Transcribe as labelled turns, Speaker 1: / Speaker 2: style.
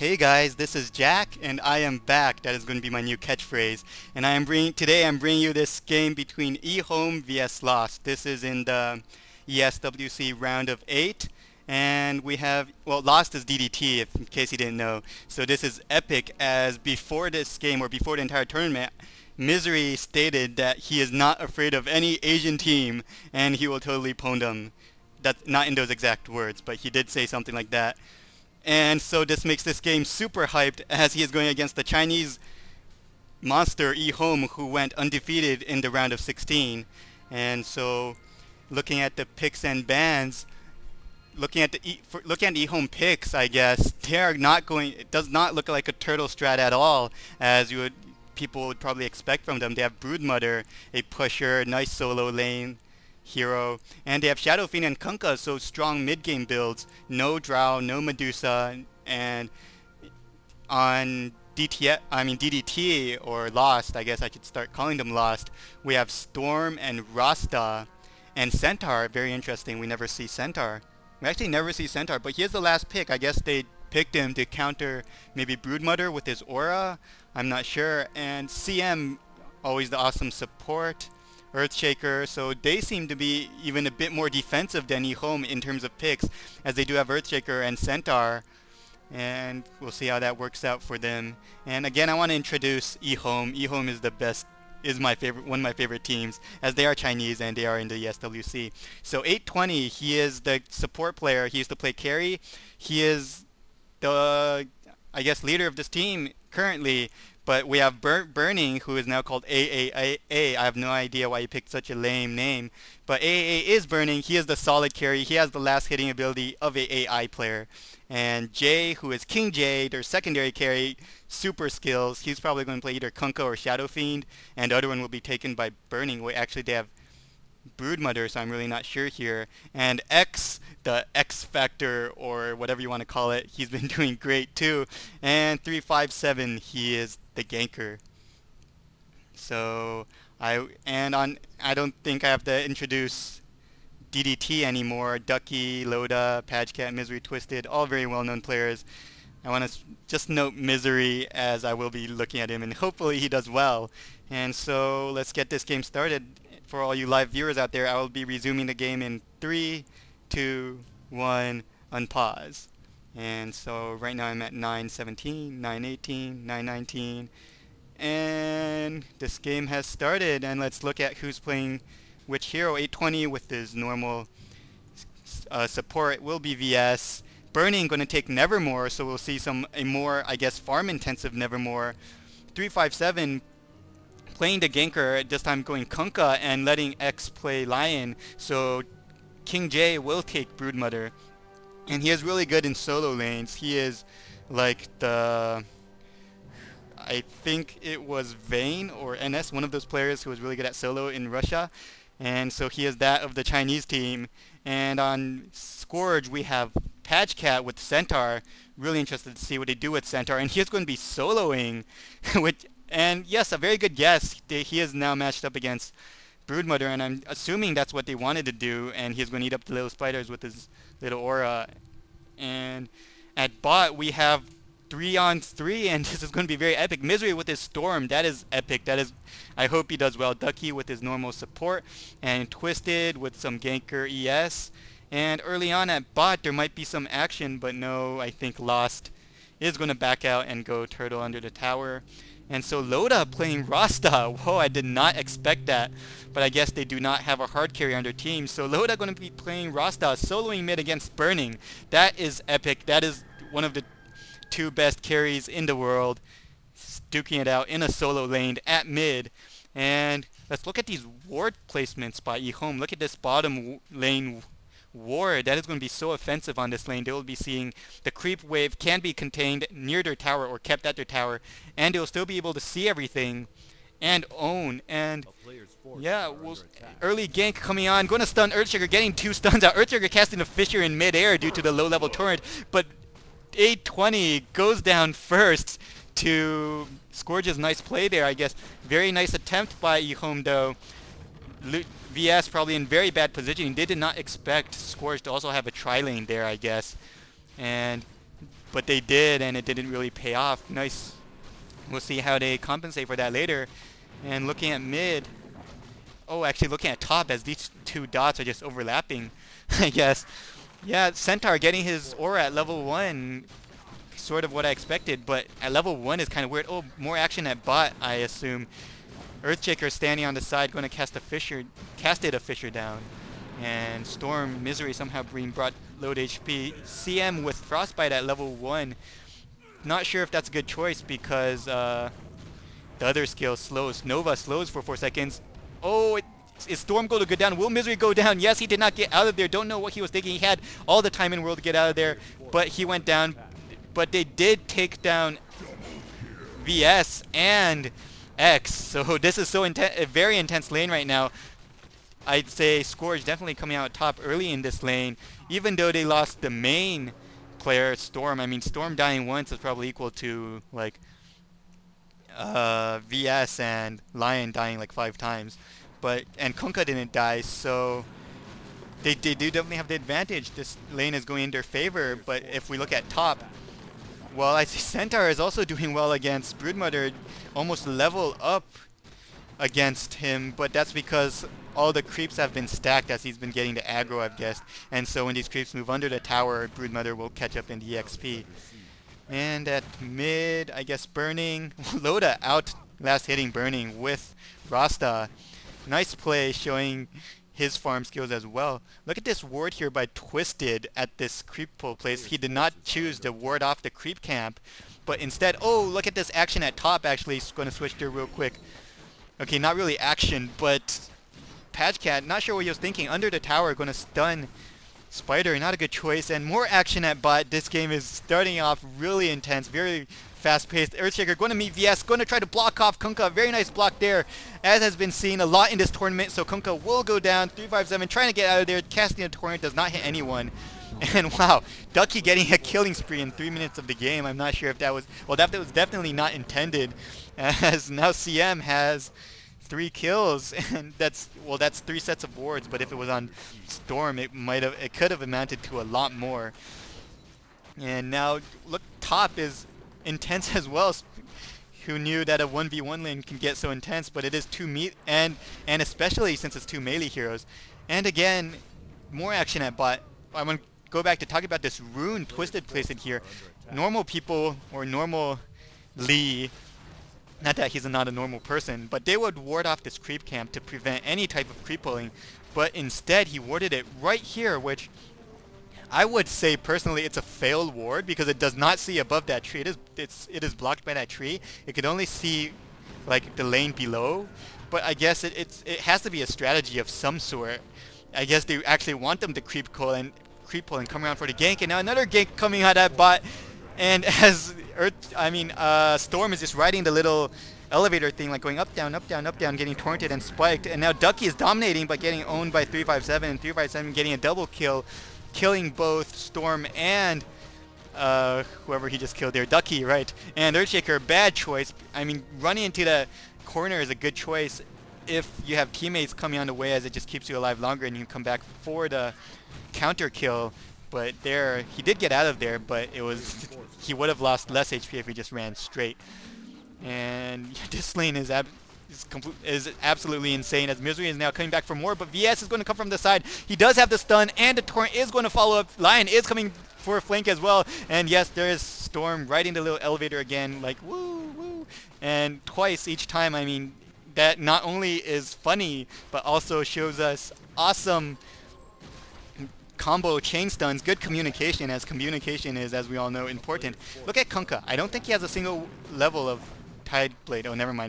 Speaker 1: Hey guys, this is Jack, and I am back. That is going to be my new catchphrase. And today I'm bringing you this game between EHOME vs Lost. This is in the ESWC Round of 8, and we have Lost is DDT, in case you didn't know. So this is epic, as before this game or before the entire tournament, Misery stated that he is not afraid of any Asian team, and he will totally pwn them. That's not in those exact words, but he did say something like that. And so this makes this game super hyped, as he is going against the Chinese monster EHOME, who went undefeated in the round of 16. And so looking at the picks and bans, looking at EHOME picks, I guess they are not going. It does not look like a turtle strat at all, as people would probably expect from them. They have Broodmother, a pusher, nice solo lane hero, and they have Shadow Fiend and Kunkka, so strong mid-game builds. No Drow, no Medusa, and on DDT or Lost, I guess I should start calling them Lost, we have Storm and Rasta and Centaur. Very interesting. We never see Centaur. We actually never see Centaur, but he is the last pick. I guess they picked him to counter maybe Broodmother with his aura. I'm not sure. And CM, always the awesome support. Earthshaker, so they seem to be even a bit more defensive than EHOME in terms of picks, as they do have Earthshaker and Centaur, and we'll see how that works out for them. And again, I want to introduce EHOME. EHOME is the best, is my favorite, one of my favorite teams, as they are Chinese and they are in the ESWC. So 820, he is the support player. He used to play carry. He is the, I guess, leader of this team currently. But we have Burning, who is now called AAA. I have no idea why he picked such a lame name. But AAA is Burning. He is the solid carry. He has the last hitting ability of a AI player. And Jay, who is King Jay, their secondary carry, super skills. He's probably going to play either Kunkka or Shadow Fiend. And the other one will be taken by Burning. Wait, actually, they have Broodmother, so I'm really not sure here. And X, the X Factor, or whatever you want to call it, he's been doing great too. And 357, he is the ganker. So I don't think I have to introduce DDT anymore. Ducky, Loda, Padgecat, Misery, Twisted, all very well-known players. I want to just note Misery, as I will be looking at him, and hopefully he does well. And so let's get this game started. For all you live viewers out there, I will be resuming the game in 3, 2, 1, unpause. And so right now I'm at 9:17, 9:18, 9:19, and this game has started. And let's look at who's playing which hero. 820 with his normal support will be VS. Burning going to take Nevermore, so we'll see a more, I guess, farm-intensive Nevermore. 357 playing the ganker, this time going Kunkka and letting X play Lion, so King J will take Broodmother. And he is really good in solo lanes. He is like I think it was Vayne or NS, one of those players who was really good at solo in Russia. And so he is that of the Chinese team. And on Scourge, we have Padgecat with Centaur. Really interested to see what they do with Centaur. And he is going to be soloing, and yes, a very good guess. He is now matched up against Broodmother, and I'm assuming that's what they wanted to do, and he's going to eat up the little spiders with his little aura. And at bot, we have 3-on-3, and this is going to be very epic. Misery with his Storm, that is epic. I hope he does well. Ducky with his normal support, and Twisted with some ganker ES. And early on at bot, there might be some action, but no, I think Lost is going to back out and go turtle under the tower. And so Loda playing Rasta. Whoa, I did not expect that. But I guess they do not have a hard carry on their team. So Loda going to be playing Rasta, soloing mid against Burning. That is epic. That is one of the two best carries in the world. Duking it out in a solo lane at mid. And let's look at these ward placements by EHOME. Look at this bottom lane ward. That is going to be so offensive on this lane. They will be seeing the creep wave can be contained near their tower or kept at their tower, and they'll still be able to see everything and own. And yeah, early gank coming on, going to stun Earthshaker, getting 2 stuns out. Earthshaker casting a Fissure in midair due to the low level torrent, but 820 goes down first to Scourge's nice play there, I guess. Very nice attempt by EHOME though. VS probably in very bad positioning. They did not expect Scourge to also have a tri-lane there, I guess. And but they did, and it didn't really pay off. Nice. We'll see how they compensate for that later. And looking at mid, oh, actually looking at top, as these two dots are just overlapping, I guess. Yeah, Centaur getting his aura at level 1, sort of what I expected, but at level 1 is kind of weird. Oh, more action at bot, I assume. Earthshaker standing on the side, going to casted a Fissure down. And Storm, Misery somehow being brought low to HP. CM with Frostbite at level 1. Not sure if that's a good choice because the other skill slows. Nova slows for 4 seconds. Oh, is Storm going to go down? Will Misery go down? Yes, he did not get out of there. Don't know what he was thinking. He had all the time in the world to get out of there, but he went down. But they did take down VS and X. So this is so a very intense lane right now. I'd say Scourge definitely coming out top early in this lane, even though they lost the main player, Storm. I mean, Storm dying once is probably equal to like VS and Lion dying like 5 times. And Kunkka didn't die, so they do definitely have the advantage. This lane is going in their favor, but if we look at top, well, I see Centaur is also doing well against Broodmother, almost level up against him, but that's because all the creeps have been stacked as he's been getting the aggro, I've guessed. And so when these creeps move under the tower, Broodmother will catch up in the EXP. And at mid, I guess Burning. Loda out last hitting Burning with Rasta. Nice play showing his farm skills as well. Look at this ward here by Twisted at this creep pull place. He did not choose to ward off the creep camp, but instead, oh, look at this action at top actually. He's going to switch there real quick. Okay, not really action, but Patchcat, not sure what he was thinking. Under the tower, going to stun Spider, not a good choice. And more action at bot. This game is starting off really intense, very fast-paced. Earthshaker going to meet VS, going to try to block off Kunkka. Very nice block there, as has been seen a lot in this tournament. So Kunkka will go down, 357, trying to get out of there. Casting a torrent does not hit anyone. And wow, Ducky getting a killing spree in 3 minutes of the game. I'm not sure if that was, well, that was definitely not intended, as now CM has 3 kills, and that's 3 sets of wards. But if it was on Storm, it could have amounted to a lot more. And now look, top is intense as well. Who knew that a 1v1 lane can get so intense? But it is 2 and especially since it's 2 melee heroes. And again, more action at bot. I want to go back to talk about this rune Twisted placed in here. Normal people, or normal Lee, not that he's not a normal person, but they would ward off this creep camp to prevent any type of creep pulling. But instead, he warded it right here, which I would say personally it's a failed ward because it does not see above that tree. It is blocked by that tree. It could only see like the lane below. But I guess it has to be a strategy of some sort. I guess they actually want them to creep pull and come around for the gank. And now another gank coming out of that bot. And as Storm is just riding the little elevator thing, like going up, down, up, down, up, down, getting torrented and spiked. And now Ducky is dominating, but getting owned by 357, and 357 getting a double kill, killing both Storm and whoever he just killed there, Ducky, right? And Earthshaker, bad choice. I mean, running into the corner is a good choice if you have teammates coming on the way, as it just keeps you alive longer and you can come back for the counter kill. But there, he did get out of there, but he would have lost less HP if he just ran straight. And this lane is absolutely insane, as Misery is now coming back for more, but VS is going to come from the side. He does have the stun, and the torrent is going to follow up. Lion is coming for a flank as well, and yes, there is Storm riding the little elevator again, like woo, woo, and twice each time. I mean, that not only is funny, but also shows us awesome combo chain stuns, good communication, as communication is, as we all know, important. Look at Kunkka. I don't think he has a single level of Tide Blade. Oh, never mind.